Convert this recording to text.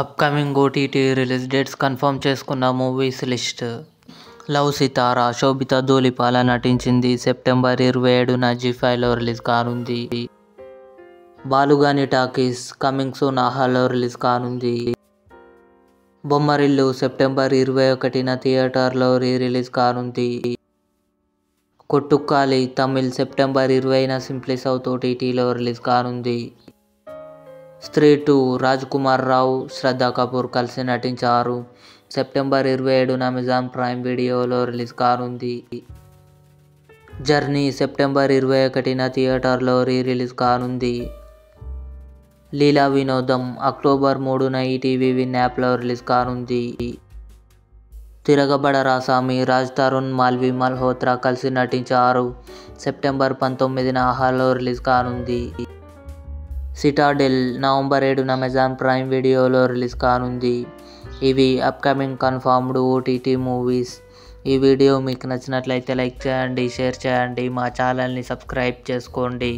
Upcoming OTT release dates confirm చేసుకున్న movies list. Love Sitara Sobhita Dhulipala నటించింది. September 27న జీ5లో రిలీజ్ కానుంది. బాలుగాని టాకీస్ కమింగ్ సూన్ ఆహాలో రిలీజ్ కానుంది. బొమ్మరిల్లు సెప్టెంబర్ 21న థియేటర్లో రిలీజ్ కానుంది. కొట్టుక్కాలి తమిళ్ సెప్టెంబర్ 20న సింప్లీ సౌత్ ఓటీటీలో రిలీజ్ కానుంది. స్త్రీ 2 రాజ్ కుమార్ రావు, శ్రద్ధా కపూర్ కలిసి నటించారు. సెప్టెంబర్ 27న అమెజాన్ ప్రైమ్ వీడియోలో రిలీజ్ కానుంది. జర్నీ సెప్టెంబర్ 21న థియేటర్లో రిలీజ్ కానుంది. లీలా వినోదం అక్టోబర్ 3న ఈటీవీ విన్ యాప్లో రిలీజ్ కానుంది. తిరగబడరా సామి రాజ్ తరుణ్, మాల్వి మల్హోత్రా కలిసి నటించారు. సెప్టెంబర్ 19న ఆహాలో రిలీజ్ కానుంది. సిటాడెల్ నవంబర్ 7న అమెజాన్ ప్రైమ్ వీడియోలో రిలీజ్ కానుంది. ఇవి అప్కమింగ్ కన్ఫర్మ్డ్ ఓటీటీ మూవీస్. ఈ వీడియో మీకు నచ్చినట్లయితే లైక్ చేయండి, షేర్ చేయండి, మా ఛానల్ని సబ్స్క్రైబ్ చేసుకోండి.